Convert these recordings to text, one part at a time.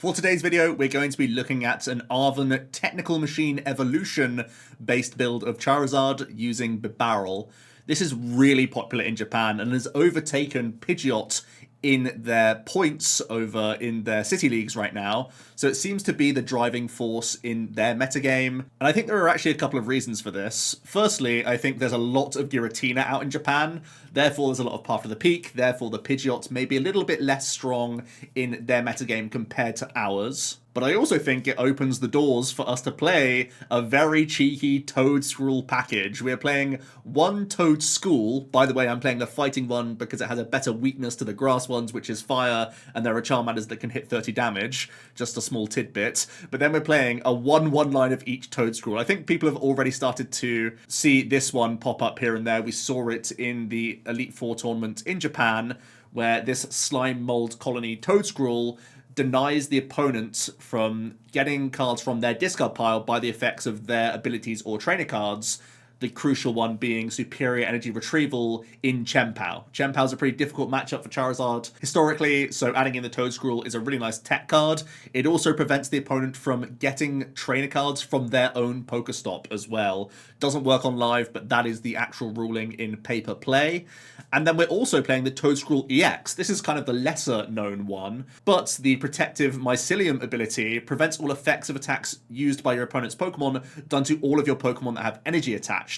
For today's video, we're going to be looking at an Arven Technical Machine Evolution based build of Charizard using Bibarel. This is really popular in Japan and has overtaken Pidgeot in their points over in their city leagues right now. So it seems to be the driving force in their metagame. And I think there are actually a couple of reasons for this. Firstly, I think there's a lot of Giratina out in Japan. Therefore, there's a lot of Path to the Peak. Therefore, the Pidgeot may be a little bit less strong in their metagame compared to ours. But I also think it opens the doors for us to play a very cheeky Toedscruel package. We're playing one Toedscool. By the way, I'm playing the fighting one because it has a better weakness to the grass ones, which is fire, and there are Charmanders that can hit 30 damage. Just a small tidbit. But then we're playing a 1/1 line of each Toedscruel. I think people have already started to see this one pop up here and there. We saw it in the Elite Four tournament in Japan, where this slime mold colony Toedscruel denies the opponent from getting cards from their discard pile by the effects of their abilities or trainer cards, the crucial one being superior energy retrieval in Chien-Pao. Chien-Pao is a pretty difficult matchup for Charizard historically, so adding in the Toedscruel is a really nice tech card. It also prevents the opponent from getting trainer cards from their own Pokestop as well. Doesn't work on live, but that is the actual ruling in paper play. And then we're also playing the Toedscruel EX. This is kind of the lesser known one, but the protective Mycelium ability prevents all effects of attacks used by your opponent's Pokemon done to all of your Pokemon that have energy attached.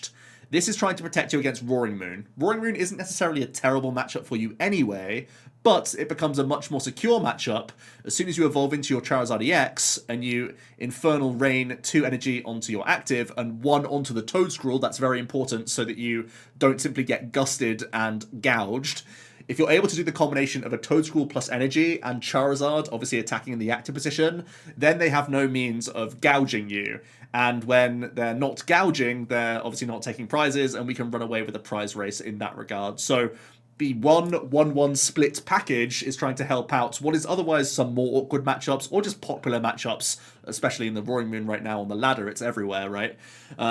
This is trying to protect you against Roaring Moon. Roaring Moon isn't necessarily a terrible matchup for you anyway, but it becomes a much more secure matchup as soon as you evolve into your Charizard EX and you Infernal Rain 2 energy onto your active and 1 onto the Toedscruel. That's very important so that you don't simply get gusted and gouged. If you're able to do the combination of a Toedscruel plus energy and Charizard obviously attacking in the active position, then they have no means of gouging you. And when they're not gouging, they're obviously not taking prizes, and we can run away with a prize race in that regard. So the 1/1/1 split package is trying to help out what is otherwise some more awkward matchups or just popular matchups, especially in the Roaring Moon right now on the ladder. It's everywhere, right?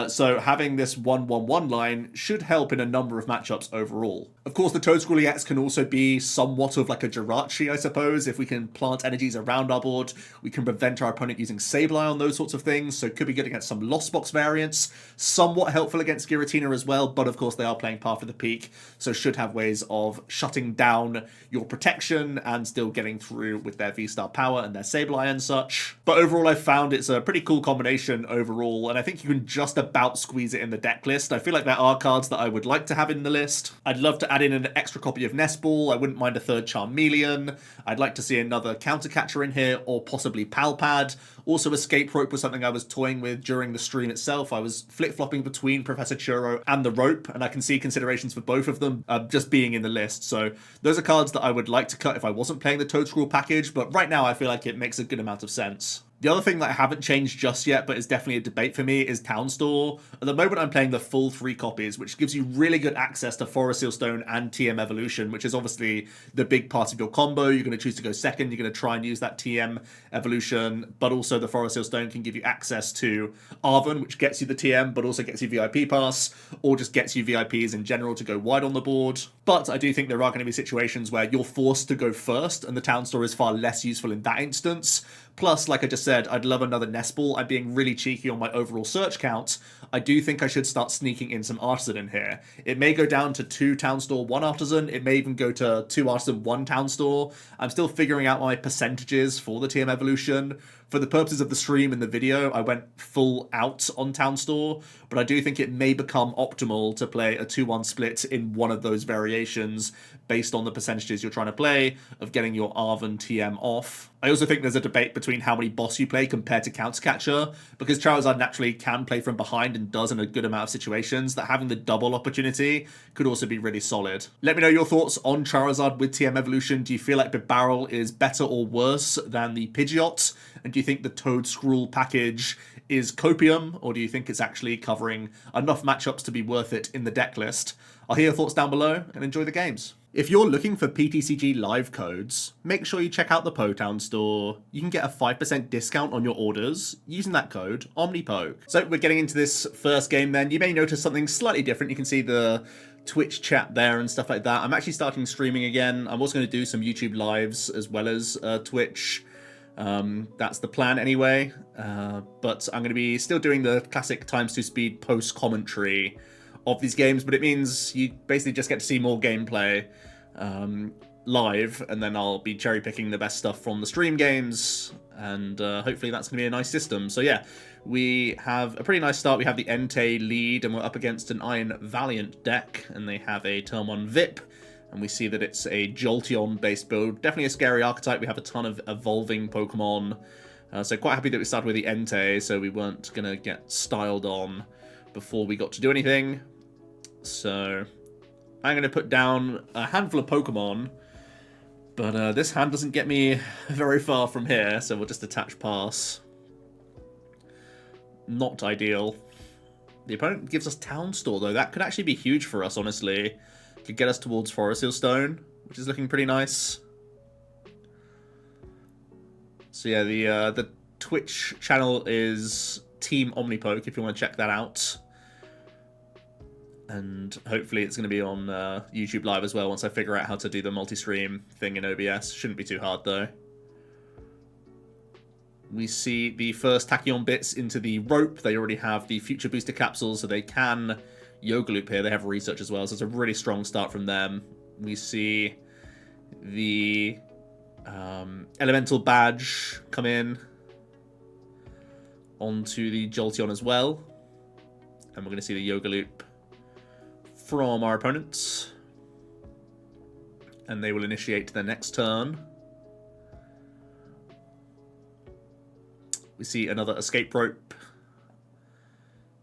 So having this 1/1/1 line should help in a number of matchups overall. Of course, the Toedscruel EX can also be somewhat of like a Jirachi, I suppose. If we can plant energies around our board, we can prevent our opponent using Sableye on those sorts of things, so could be good against some Lost Box variants. Somewhat helpful against Giratina as well, but of course they are playing Path to the Peak, so should have ways of shutting down your protection and still getting through with their V-Star power and their Sableye and such. But overall, I've found it's a pretty cool combination overall, and I think you can just about squeeze it in the deck list. I feel like there are cards that I would like to have in the list. I'd love to add in an extra copy of Nest Ball. I wouldn't mind a third Charmeleon. I'd like to see another counter catcher in here, or possibly Palpad. Also, Escape Rope was something I was toying with during the stream itself. I was flip-flopping between Professor Churro and the Rope, and I can see considerations for both of them just being in the list. So those are cards that I would like to cut if I wasn't playing the Toedscruel package, but right now I feel like it makes a good amount of sense. The other thing that I haven't changed just yet, but is definitely a debate for me, is Town Store. At the moment, I'm playing the full 3 copies, which gives you really good access to Forest Seal Stone and TM Evolution, which is obviously the big part of your combo. You're going to choose to go second. You're going to try and use that TM Evolution, but also the Forest Seal Stone can give you access to Arven, which gets you the TM, but also gets you VIP Pass, or just gets you VIPs in general to go wide on the board. But I do think there are going to be situations where you're forced to go first, and the Town Store is far less useful in that instance. Plus, like I just said, I'd love another Nest Ball. I'm being really cheeky on my overall search count. I do think I should start sneaking in some Artisan in here. It may go down to 2 Town Store, 1 Artisan. It may even go to 2 Artisan, 1 Town Store. I'm still figuring out my percentages for the TM Evolution. For the purposes of the stream and the video, I went full out on Town Store, but I do think it may become optimal to play a 2-1 split in one of those variations based on the percentages you're trying to play of getting your Arven TM off. I also think there's a debate between how many boss you play compared to Countercatcher, because Charizard naturally can play from behind and does in a good amount of situations, that having the double opportunity could also be really solid. Let me know your thoughts on Charizard with TM Evolution. Do you feel like Bibarel is better or worse than the Pidgeot? And do you think the Toedscruel package is copium, or do you think it's actually covering enough matchups to be worth it in the deck list? I'll hear your thoughts down below, and enjoy the games. If you're looking for PTCG live codes, make sure you check out the Town Store. You can get a 5% discount on your orders using that code, OmniPoke. So we're getting into this first game then. You may notice something slightly different. You can see the Twitch chat there and stuff like that. I'm actually starting streaming again. I'm also going to do some YouTube lives as well as Twitch. That's the plan anyway. But I'm going to be still doing the classic ×2 speed post commentary of these games, but it means you basically just get to see more gameplay live, and then I'll be cherry picking the best stuff from the stream games, and hopefully that's going to be a nice system. So yeah, we have a pretty nice start. We have the Entei lead, and we're up against an Iron Valiant deck, and they have a Turn 1 VIP, and we see that it's a Jolteon-based build. Definitely a scary archetype. We have a ton of evolving Pokemon, so quite happy that we started with the Entei, so we weren't going to get styled on before we got to do anything. So I'm going to put down a handful of Pokemon, but this hand doesn't get me very far from here, so we'll just attach pass. Not ideal. The opponent gives us Town Store, though. That could actually be huge for us, honestly. Could get us towards Forest Hill Stone, which is looking pretty nice. So yeah, the Twitch channel is Team OmniPoke, if you want to check that out. And hopefully it's going to be on YouTube Live as well once I figure out how to do the multi-stream thing in OBS. Shouldn't be too hard, though. We see the first Tachyon bits into the rope. They already have the future booster capsules, so they can Yoga Loop here. They have research as well, so it's a really strong start from them. We see the Elemental Badge come in onto the Jolteon as well. And we're going to see the Yoga Loop from our opponents, and they will initiate their next turn. We see another escape rope.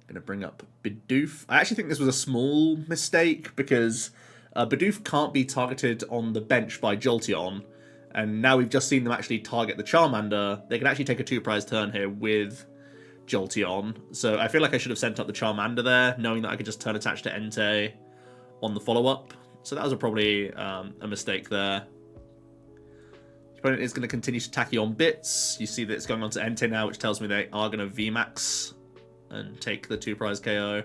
Going to bring up Bidoof. I actually think this was a small mistake because Bidoof can't be targeted on the bench by Jolteon, and now we've just seen them actually target the Charmander. They can actually take a 2-prize turn here with Jolteon, so I feel like I should have sent up the Charmander there, knowing that I could just turn attach to Entei on the follow-up. So that was probably a mistake there. The opponent is going to continue to Tachyon bits. You see that it's going on to Entei now, which tells me they are going to VMAX and take the 2-prize KO.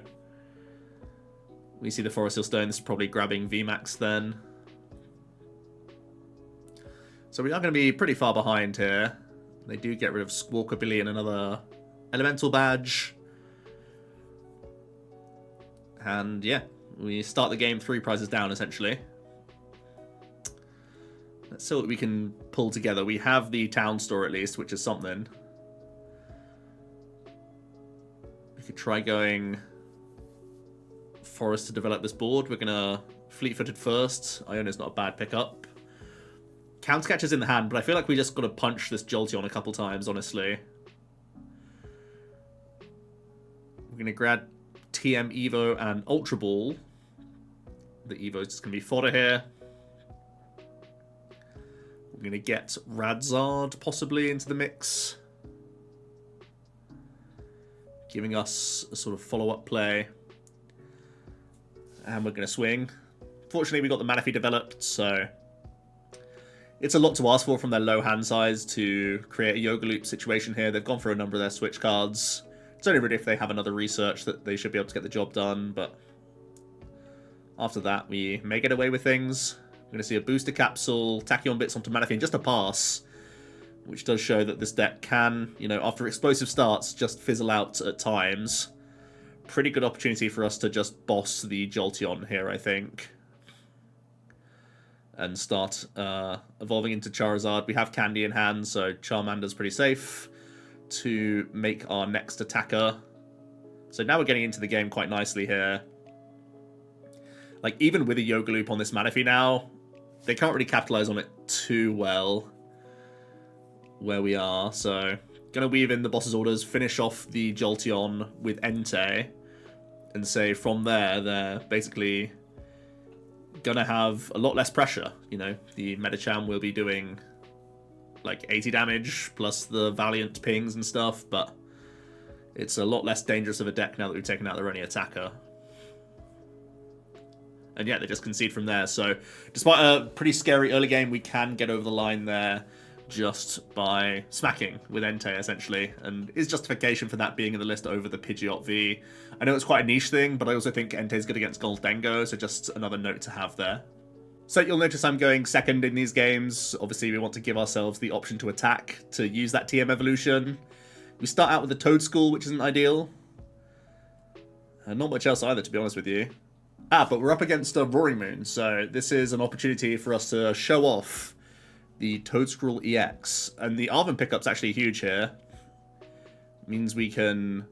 We see the Forest Hill Stone. This is probably grabbing VMAX then. So we are going to be pretty far behind here. They do get rid of Squawkabilly and another Elemental Badge. And yeah, we start the game 3 prizes down, essentially. Let's see what we can pull together. We have the Town Store, at least, which is something. We could try going Forest to develop this board. We're going to Fleet-Footed first. Iono's not a bad pickup. Counter Catch is in the hand, but I feel like we just got to punch this Jolteon a couple times, honestly. We're going to grab TM EVO and Ultra Ball. The EVO is just going to be fodder here. We're going to get Zard possibly into the mix, giving us a sort of follow-up play. And we're going to swing. Fortunately, we got the Manaphy developed, so it's a lot to ask for from their low hand size to create a Yoga Loop situation here. They've gone for a number of their switch cards. It's only really if they have another research that they should be able to get the job done, but after that, we may get away with things. We're going to see a booster capsule, Tachyon bits onto Manaphy, and just a pass, which does show that this deck can, you know, after explosive starts, just fizzle out at times. Pretty good opportunity for us to just boss the Jolteon here, I think, and start evolving into Charizard. We have Candy in hand, so Charmander's pretty safe to make our next attacker. So now we're getting into the game quite nicely here. Like, even with a Yoga Loop on this Manaphy now, they can't really capitalize on it too well where we are. So gonna weave in the boss's orders, finish off the Jolteon with Entei, and say from there they're basically gonna have a lot less pressure. You know, the Medicham will be doing like 80 damage plus the Valiant pings and stuff, but it's a lot less dangerous of a deck now that we've taken out their only attacker. And yeah, they just concede from there. So despite a pretty scary early game, we can get over the line there just by smacking with Entei, essentially. And is justification for that being in the list over the Pidgeot V. I know it's quite a niche thing, but I also think Entei's good against Goldengo, so just another note to have there. So you'll notice I'm going second in these games. Obviously, we want to give ourselves the option to attack, to use that TM evolution. We start out with the Toedscool, which isn't ideal. Not much else either, to be honest with you. But we're up against a Roaring Moon, so this is an opportunity for us to show off the Toedscruel EX. And the Arven pickup's actually huge here. It means we can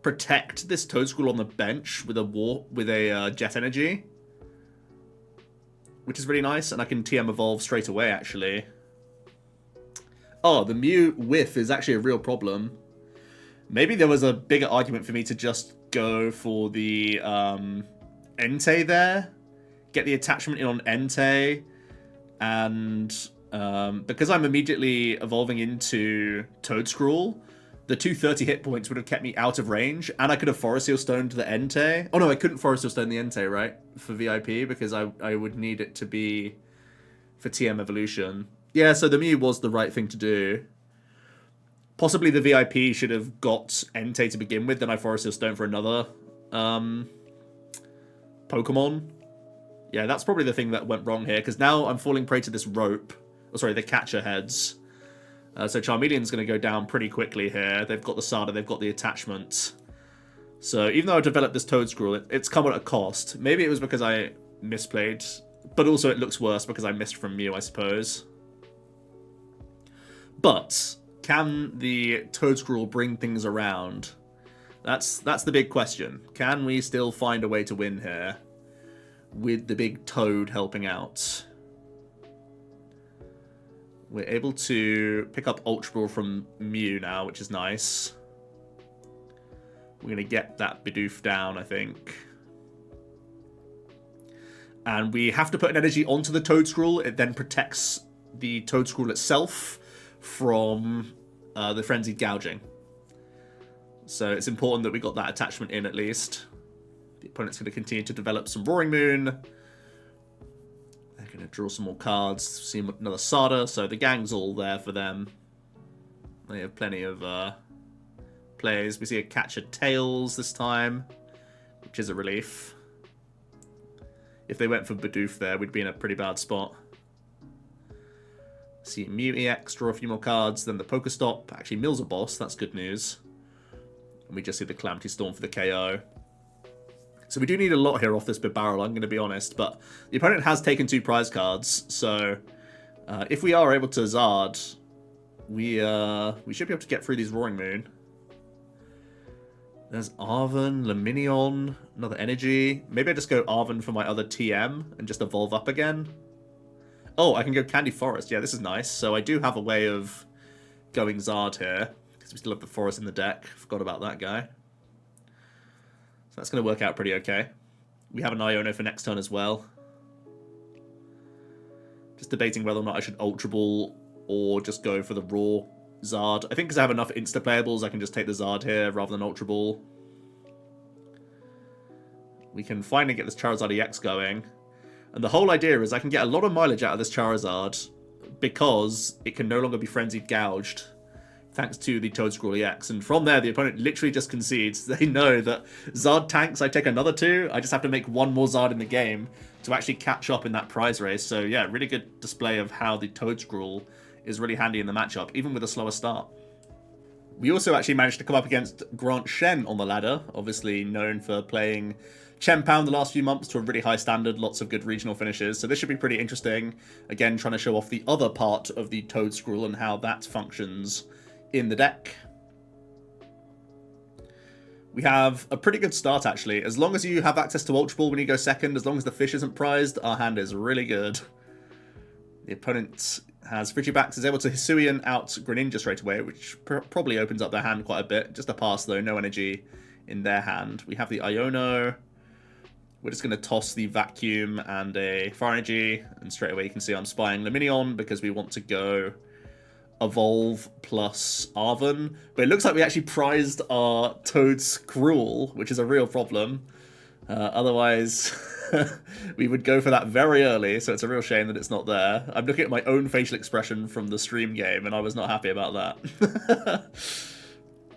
protect this Toedscruel on the bench with a Jet Energy, which is really nice, and I can TM evolve straight away, actually. Oh, the Mew whiff is actually a real problem. Maybe there was a bigger argument for me to just go for the Entei there. Get the attachment in on Entei. And because I'm immediately evolving into Toedscruel, the 230 hit points would have kept me out of range. And I could have Forest Seal Stoned the Entei. Oh no, I couldn't Forest Seal Stone the Entei, right? For VIP, because I would need it to be for TM evolution. Yeah, so the Mew was the right thing to do. Possibly the VIP should have got Entei to begin with, then I Forest Seal Stone for another Pokemon. Yeah, that's probably the thing that went wrong here, because now I'm falling prey to this rope. Oh, sorry, the catcher heads. So Charmeleon's going to go down pretty quickly here. They've got the Sada, they've got the attachment. So even though I developed this Toedscruel, it's come at a cost. Maybe it was because I misplayed, but also it looks worse because I missed from Mew, I suppose. But can the Toedscruel bring things around? That's the big question. Can we still find a way to win here with the big Toad helping out? We're able to pick up Ultra Ball from Mew now, which is nice. We're going to get that Bidoof down, I think. And we have to put an energy onto the Toedscruel. It then protects the Toedscruel itself from the frenzied gouging. So it's important that we got that attachment in at least. The opponent's going to continue to develop some Roaring Moon. They're going to draw some more cards, see another Sada, so the gang's all there for them. They have plenty of plays. We see a catcher Tails this time, which is a relief. If they went for Bidoof there, we'd be in a pretty bad spot. See Mew EX, draw a few more cards, then the Pokestop. Actually, Mill's a boss, that's good news. And we just see the Calamity Storm for the KO. So we do need a lot here off this Bibarel, I'm going to be honest. But the opponent has taken 2 prize cards, so if we are able to Zard, we should be able to get through these Roaring Moon. There's Arven, Lumineon, another Energy. Maybe I just go Arven for my other TM and just evolve up again. Oh, I can go Candy Forest. Yeah, this is nice. So I do have a way of going Zard here, because we still have the Forest in the deck. Forgot about that guy. So that's going to work out pretty okay. We have an Iono for next turn as well. Just debating whether or not I should Ultra Ball or just go for the raw Zard. I think because I have enough insta-playables, I can just take the Zard here rather than Ultra Ball. We can finally get this Charizard EX going. And the whole idea is I can get a lot of mileage out of this Charizard because it can no longer be Frenzied Gouged thanks to the Toedscruel EX. And from there, the opponent literally just concedes. They know that Zard tanks, I take another 2. I just have to make 1 more Zard in the game to actually catch up in that prize race. So yeah, really good display of how the Toedscruel is really handy in the matchup, even with a slower start. We also actually managed to come up against Grant Shen on the ladder, obviously known for playing Chien-Pao the last few months to a really high standard, lots of good regional finishes, so this should be pretty interesting. Again, trying to show off the other part of the Toedscruel and how that functions in the deck. We have a pretty good start, actually. As long as you have access to Ultra Ball when you go second, as long as the fish isn't prized, our hand is really good. The opponent has Frigibax, is able to Hisuian out Greninja straight away, which probably opens up their hand quite a bit. Just a pass, though, no energy in their hand. We have the Iono. We're just going to toss the Vacuum and a Fire Energy, and straight away you can see I'm spying Lumineon because we want to go Evolve plus Arven. But it looks like we actually prized our Toedscruel, which is a real problem. Otherwise, we would go for that very early, so it's a real shame that it's not there. I'm looking at my own facial expression from the stream game, and I was not happy about that.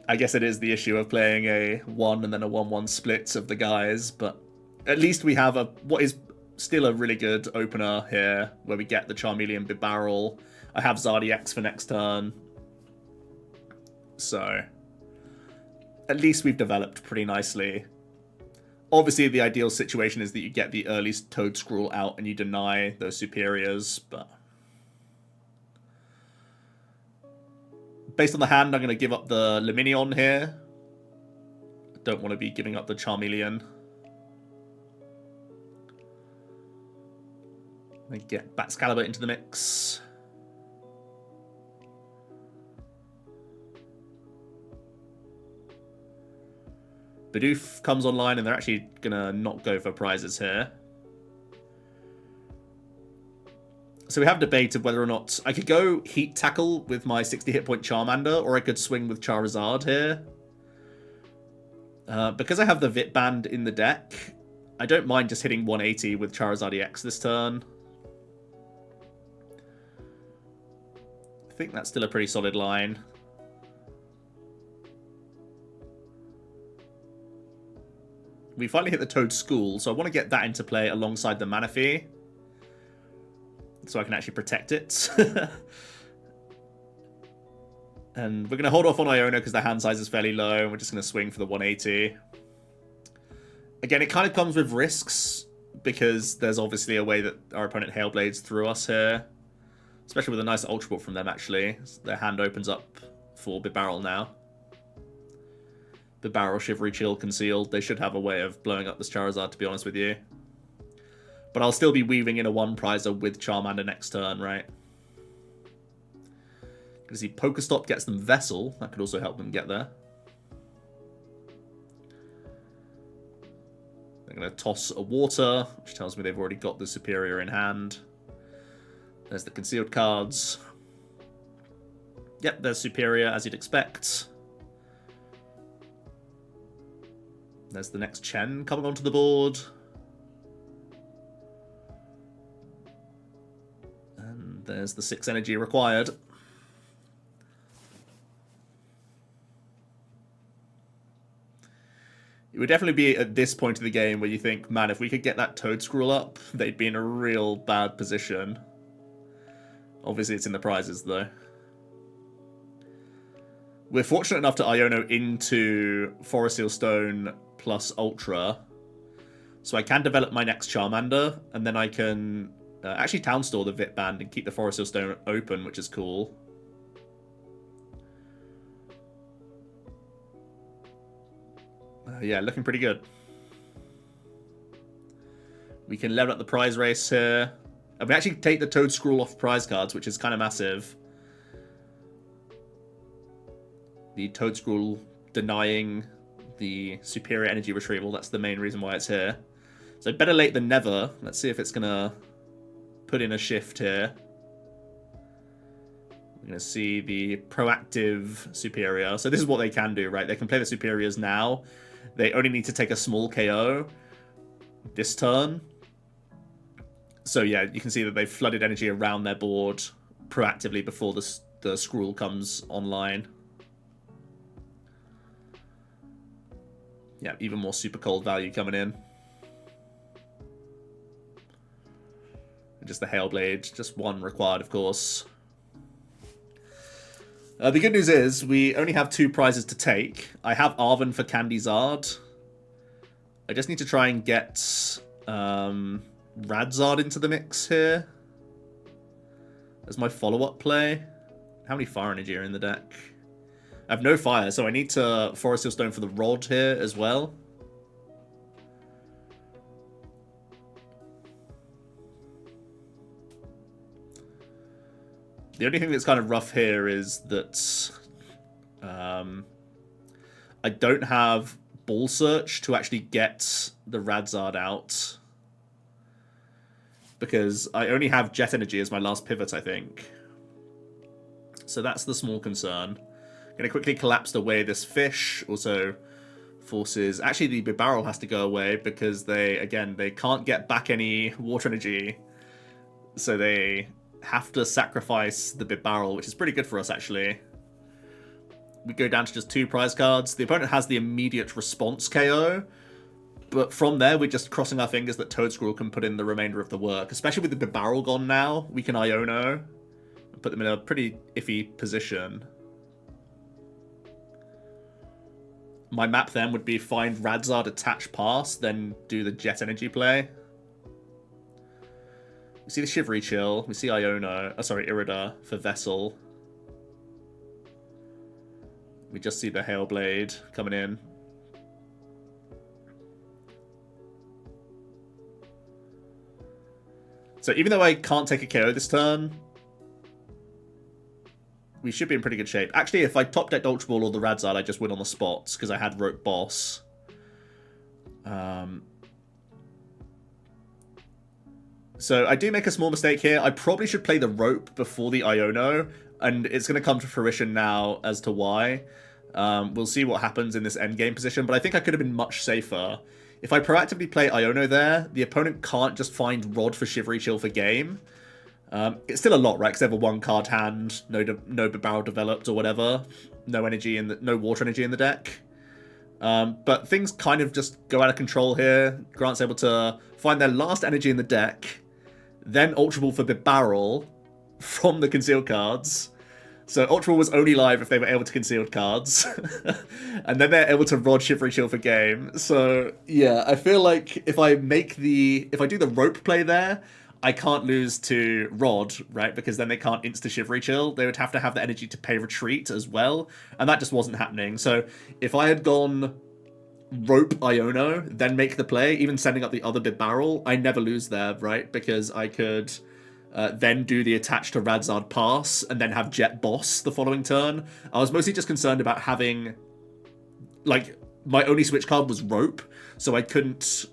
I guess it is the issue of playing a 1 and then a 1-1 split of the guys, but at least we have what is still a really good opener here, where we get the Charmeleon Bibarel. I have Zard EX for next turn. So, at least we've developed pretty nicely. Obviously, the ideal situation is that you get the early Toedscruel out and you deny those superiors, but... based on the hand, I'm going to give up the Lumineon here. I don't want to be giving up the Charmeleon. And get Batcalibur into the mix. Bidoof comes online and they're actually going to not go for prizes here. So we have debated whether or not I could go Heat Tackle with my 60 hit point Charmander, or I could swing with Charizard here. Because I have the Vit Band in the deck, I don't mind just hitting 180 with Charizard EX this turn. I think that's still a pretty solid line. We finally hit the Toedscool, so I want to get that into play alongside the Manaphy, so I can actually protect it. And we're going to hold off on Iono because the hand size is fairly low, and we're just going to swing for the 180. Again, it kind of comes with risks, because there's obviously a way that our opponent Hailblades through us here. Especially with a nice Ultra Ball from them, actually. Their hand opens up for Bibarel now. Bibarel, Shivery Chill, Concealed. They should have a way of blowing up this Charizard, to be honest with you. But I'll still be weaving in a one-prizer with Charmander next turn, right? Because the Pokestop gets them Vessel. That could also help them get there. They're going to toss a Water, which tells me they've already got the Superior in hand. There's the Concealed cards. Yep, there's Superior, as you'd expect. There's the next Chen coming onto the board. And there's the 6 energy required. It would definitely be at this point of the game where you think, man, if we could get that Toedscruel up, they'd be in a real bad position. Obviously, it's in the prizes, though. We're fortunate enough to Iono into Forest Seal Stone plus Ultra. So I can develop my next Charmander, and then I can actually Town Store the Vit Band and keep the Forest Seal Stone open, which is cool. Yeah, looking pretty good. We can level up the prize race here. And we actually take the Toedscruel off prize cards, which is kind of massive. The Toedscruel denying the superior energy retrieval. That's the main reason why it's here. So better late than never. Let's see if it's going to put in a shift here. We're going to see the proactive superior. So this is what they can do, right? They can play the superiors now. They only need to take a small KO this turn. So yeah, you can see that they've flooded energy around their board proactively before the Scroll comes online. Yeah, even more super cold value coming in. And just the Hailblade, just one required, of course. The good news is we only have 2 prizes to take. I have Arven for Candy Zard. I just need to try and get Radzard into the mix here as my follow-up play. How many fire energy are in the deck? I have no fire, so I need to Forest Seal Stone for the Rod here as well. The only thing that's kind of rough here is that I don't have Ball Search to actually get the Radzard out, because I only have Jet Energy as my last pivot, I think. So that's the small concern. Going to quickly collapse away this fish. Also forces... Actually, the Bibarel has to go away because they, again, they can't get back any water energy. So they have to sacrifice the Bibarel, which is pretty good for us, actually. We go down to just 2 prize cards. The opponent has the immediate response KO. But from there, we're just crossing our fingers that Toedscruel can put in the remainder of the work. Especially with the Bibarel gone now, we can Iono and put them in a pretty iffy position. My map then would be find Radzard, attach pass, then do the Jet Energy play. We see the Shivery Chill, we see Iono, Irida for Vessel. We just see the Hailblade coming in. So even though I can't take a KO this turn, we should be in pretty good shape. Actually, if I top decked Ultra Ball or the Radzard, I just win on the spots because I had Rope Boss. So I do make a small mistake here. I probably should play the Rope before the Iono, and it's going to come to fruition now as to why. We'll see what happens in this endgame position, but I think I could have been much safer. If I proactively play Iono there, the opponent can't just find Rod for Shivery Chill for game. It's still a lot, right? Because they have a one-card hand, no Bibarel developed or whatever, no water energy in the deck. But things kind of just go out of control here. Grant's able to find their last energy in the deck, then Ultra Ball for Bibarel from the concealed cards. So Ultra Ball was only live if they were able to concealed cards. And then they're able to Rod Shivery Chill for game. So yeah, I feel like if I do the Rope play there, I can't lose to Rod, right? Because then they can't insta-Shivery Chill. They would have to have the energy to pay retreat as well. And that just wasn't happening. So if I had gone Rope Iono, then make the play, even sending up the other Bibarel, I never lose there, right? Because I could then do the attach to Radzard pass and then have Jet Boss the following turn. I was mostly just concerned about having, like, my only switch card was Rope, so I couldn't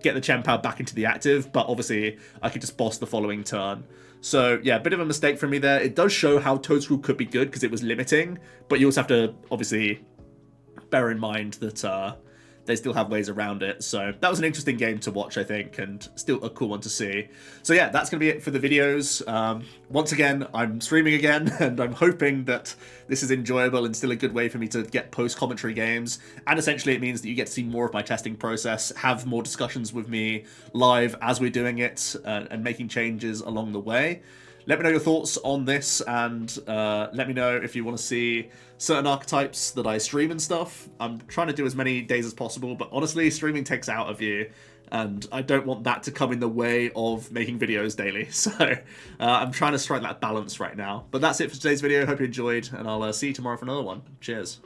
get the Chien-Pao back into the active, but obviously I could just boss the following turn. So yeah, a bit of a mistake from me there. It does show how Toedscruel could be good because it was limiting, but you also have to obviously bear in mind that they still have ways around it. So that was an interesting game to watch, I think, and still a cool one to see. So yeah, that's going to be it for the videos. Once again, I'm streaming again, and I'm hoping that this is enjoyable and still a good way for me to get post-commentary games. And essentially it means that you get to see more of my testing process, have more discussions with me live as we're doing it, and making changes along the way. Let me know your thoughts on this, and let me know if you want to see certain archetypes that I stream and stuff. I'm trying to do as many days as possible, but honestly, streaming takes out of you, and I don't want that to come in the way of making videos daily. So I'm trying to strike that balance right now. But that's it for today's video. Hope you enjoyed, and I'll see you tomorrow for another one. Cheers.